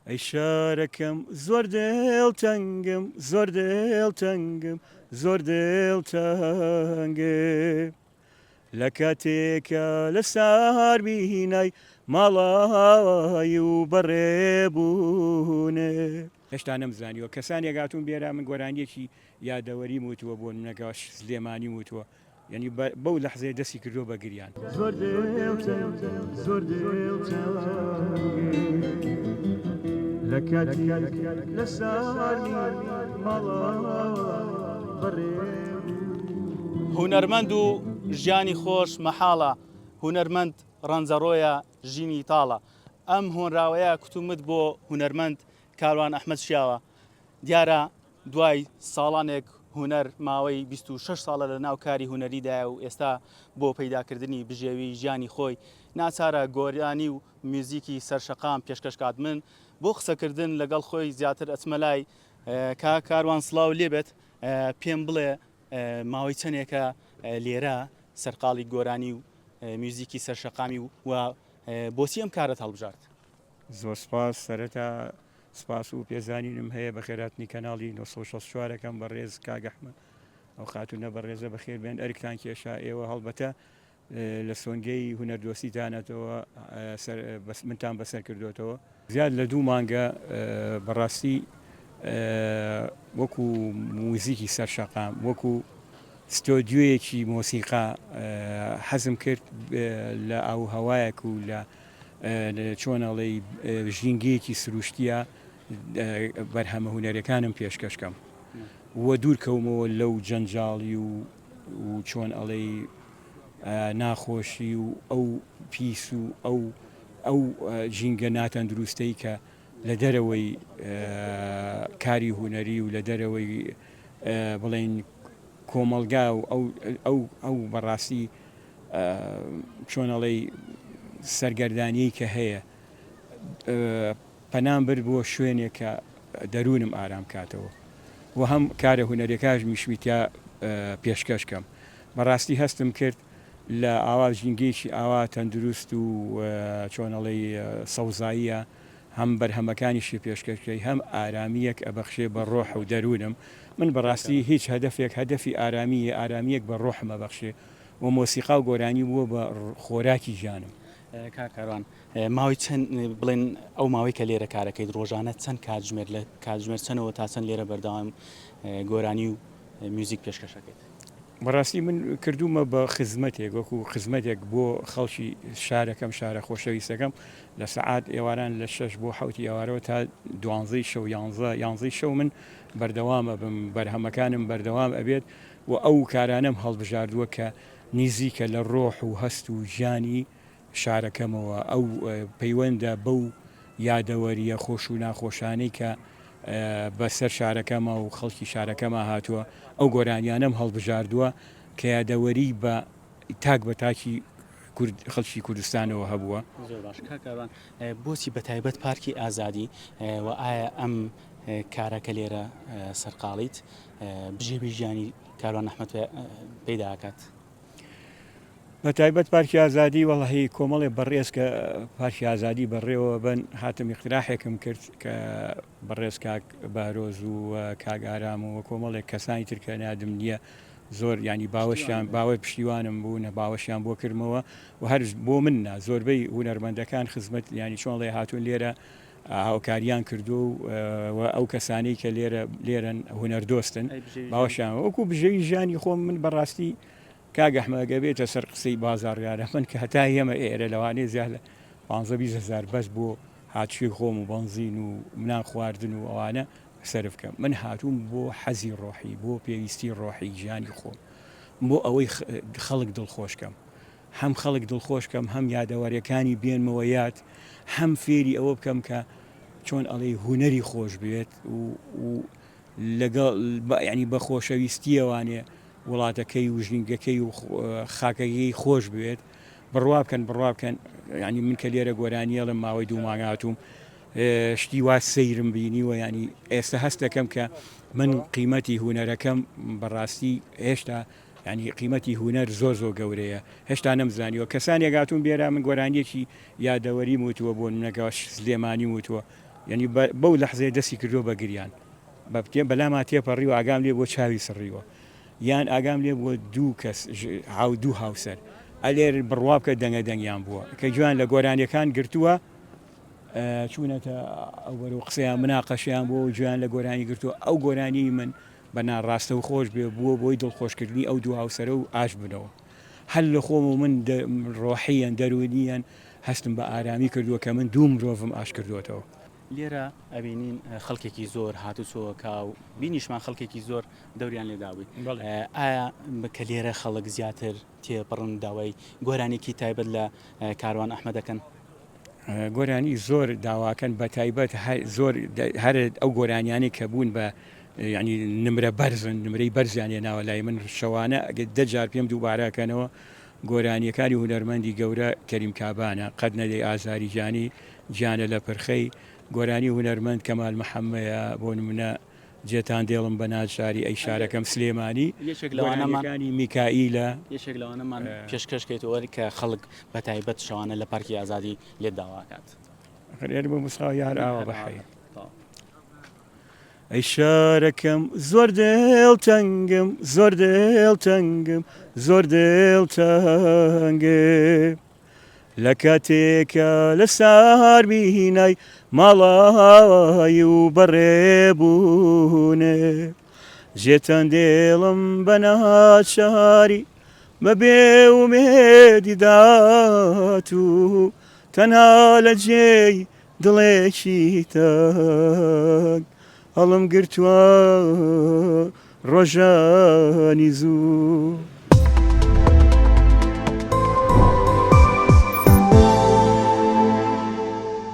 ئەی شارەکەم زۆر دڵتەنگم زۆر دڵتەنگم زۆر دڵتەنگم لە کاتێکە لە سار بینای ماڵایی و بەڕێبوونێ هێشتا نەمزانیوە کەسانی گاتون بێرا من گۆرانیەکی یادەوەری وتووە بۆ منەگەش سلێمانی وتووە یعنی بەو لەحزەیە دەستی کردو بە گریان زۆر زۆر لە کاتی لە ساری هونەرمەند و ژیانی خۆش مەحاڵە هونەرمەند ڕەنجەڕۆیە ژینی تاڵە ئەم هۆنراوەیە کوتومت بۆ هونەرمەند کاروان ئەحمەد شیاوە دیارە دوای ساڵانێک هونەر ماوەی 26 ساڵە لە ناو کاری هونەریدایە و ئێستا بۆ پەیداکردنی بژێوی ژیانی خۆی ناچارە گۆریانی و میوزیکی سەرشەقام پێشکەشکات من بۆ قسەکردن لەگەڵ خۆی زیاتر ئەچمەلای کاروان سڵاو لێبێت پێم بڵێ ماوەی چەندێکە لێرە سەرقاڵی گۆرانی و میوزیکی سەرشەقامی و بۆچی ئەم کارت هەڵبژارد زۆر سپاس سەرەتا سپاس و پێزانینم هەیە بە خێراتنی کەناڵی 1964ەکەم بەڕێز کاگەحمە ئەو خاتونە بەڕێزە بەخێر بێن ئەرکتان کێشا ئێوە هەڵبەتە لە سۆنگەی هونەردۆسیتانەتەوە منتان بەسەر کردوێتەوە زیاد لە دوو مانگە بەڕاستی وەکو موزیکی سەرشەقام وەکو ستۆدیۆیەکی مۆسیقا حەزم کرد لە ئاو هەوایەک و لە چۆنەڵی ژینگەیەکی سروشتیە بەرهەمە هونەرەکانم پێشکەشکەم وە دوورکەومەوە لەو جەنجاڵی و چۆن ئەڵێ ناخۆشی و ئەو پیس و ئەو ژینگە ناتەندروستەی کە لە دەرەوەی کاری هونەری و لە دەرەوەی بڵێن کۆمەلگا و ئەو بەڕاستی چۆنەڵێ سەرگەردانیی کە هەیە پەنام برد بۆ شوێنێکە دەروونم ئارام کاتەوە و هەم کارە هونەرەکەش میشمیتیا پێشکەشکەم بەڕاستی هەستم کرد لە ئاوا ژینگەیەکی ئاوا تەندروست و چۆنەڵی سەوزاییە هەم بەرهەمەکانیشی پێشکەشکەی هەم ئارامیەک ئەبەخشێ بە ڕۆح و دەروونم من بەڕاستی هیچ هەدەفێک هەدەفی ئارامیەک بە ڕۆحمە بەخشێ و مۆسیقا و گۆرانی بووە بە خۆراکی ژیانم کاکاروان ماوەی چەند بڵێن ئەو ماوەی کە لێرە کارەکەیت ڕۆژانە چەند کاتژمێر لە کاتژمێر چەندەوە تا چەند لێرە بەردەوام گۆرانی و میوزیک پێشکەشەکەیت بەڕاستی من کردومە بە خزمەتێک وەکو خزمەتێک بۆ خەڵکی شارەکەم شارە خۆشەویستەکەم لە سەعات ئێواران لە 6 بۆ 7 ئێوارەوە تا 12 شەو 11 شەو من بەردەوامە بم بەرهەمەکانم بەردەوام ئەبێت و ئەو کارانم هەڵبژاردووە کە نزیکە لە ڕۆح و هەست و ژیانی شارەکەمەوە ئەو پەیوەندە بەو یادەوەریە خۆش و ناخۆشانەی کە بەسەر شارەکەمە و خەڵکی شارەکەمە هاتووە ئەو گۆرانیانم هەڵبژاردووە کە یادەوەری بە تاک بە تاکی خەڵکی کوردستانەوە هەبووە بۆچی بەتایبەت پارکی ئازادی و ئایا ئەم کارەکە لێرە سەرقاڵیت بژێبی ژیانی کاروان ئەحمەد پەیداکات بە تایبەت پارکی ئازادی وەڵی کۆمەڵێ بەڕێز کە پارکی ئازادی بەڕێوە بن هاتم اقتراحێکم کرد کە بەڕێز کاک بارۆز و کاگارام و کۆمەڵێک کەسانی ترکە نادم نییە زۆر ینی باوەشیان باوەی پشتیوانم بوو نە باوەشیان بۆ کردمەوە و هەرش بۆ مننا زۆربەی هونەرمەندەکان خزمەت ینی چۆن لێ هاتوون لێرە هاوکاریان کردو و ئەو کەسانەی کە لێرەن هونەردۆستن باوەشیان وەکو بژەوی ژیانی خۆم من بەڕاستی کاگەحمەگە بێتە سەر قسەی بازاڕیارە من کە هەتا ئێمە ئێرە لەوانەیە زیاد لە 15,000 بەس بۆ هاتووی خۆم و بەنزین و منان خواردن و ئەوانە سەرف بکەم من هاتووم بۆ حەزی ڕۆحی بۆ پێویستی ڕۆحی ژیانی خۆم بۆ ئەوەی خەڵک دڵخۆشکەم هەم خەڵک دڵخۆشکەم هەم یادەوەریەکانی بێنمەوە یاد هەم فێری ئەوە بکەم کە چۆن ئەڵێ هونەری خۆش بێت و لەگەڵ ینی بە خۆشەویستیەوانێ وڵاتەکەی و ژینگەکەی و خاکەکەی خۆش بوێت بڕوا بکەن ینی من کە لێرە گۆرانیە لەم ماوەی دوو مانگاتوم شتی وا سەیرم بینی و ینی ئێستا هەست دەکەم کە من قیمەتی هونەرەکەم بەڕاستی هێشتا ینی قیمەتی هونەر زۆر گەورەیە هێشتا نەمزانیوە کەسانێک هاتوون بێرا من گۆرانیەکی یادەوەری وتووە بۆ منەکەش سلێمانی وتووە ینی بەو لەحزەیە دەستی کردو بە گریان بەلاما تێپەڕی و ئاگام لێ بۆ چاوی سڕیوە یان ئاگام لێ بووە دوو کەس دوو هاوسەر ئەلێر بڕوا بکە دەنگە دەنگیان بووە کە جوان لە گۆرانیەکان گرتووە چوونەتە ئەوەر و قسەیان مناقەشیان بۆ و جوان لە گۆرانی گرتووە ئەو گۆرانی من بەنا ڕاستە و خۆش بێ بووە بۆی دڵخۆشکردنی ئەو دوو هاوسەرە و ئاش بنەوە هەل لە خۆم و من ڕۆحیان دەرونیان هەستم بە ئارامی کردووە کە من دوو مرۆڤم ئاش کردوێتەوە لێرە ئەبینین خەڵکێکی زۆر هاتوچۆ کاو بینیشمان خەڵکێکی زۆر دەوریان لێداوی ئایا کە لێرە خەڵک زیاتر تێپڕن داوای گۆرانێکی تایبەت لە کاروان ئەحمەدەکەن گۆرانی زۆر داواکەن بە تایبەت زۆر هەر ئەو گۆرانیانی کە بوون بە ینی نمرە بەرزن نمرەی بەرزیانێ ناوە لای من شەوانە دەجار پێم دووبارەکەنەوە گۆرانیەکانی هونەرمەندی گەورە کەریم کابانە قەت نەدەی ئازاری جانی گیانە لە پرخەی گۆرانی هونەرمەند کەمال محەممەیە بۆ نمونە جێتان دێڵم بە ناچاری ئەی شارەکەم سلێمانی گۆرانەکانی میکائیلە یەکێک لەوانەمان پێشکەشکەیتەوە کە خەڵک بە تایبەت شەوانە لە پارکی ئازادی لێ داواکات خێر بە مساو یار ئاوە بەحەیە ئەی شارەکەم زۆر دڵتەنگم زۆر دڵتەنگم زۆر دڵتەنگم لە کاتێکە لە سار بینای ماڵایی و بەڕێبوونێ ژێتان دێڵم بە ناچاری بەبێ ومێدی دات و تەنها لە جێی دڵێکی تەنگ هەڵم گرتووە ڕۆژانی زوو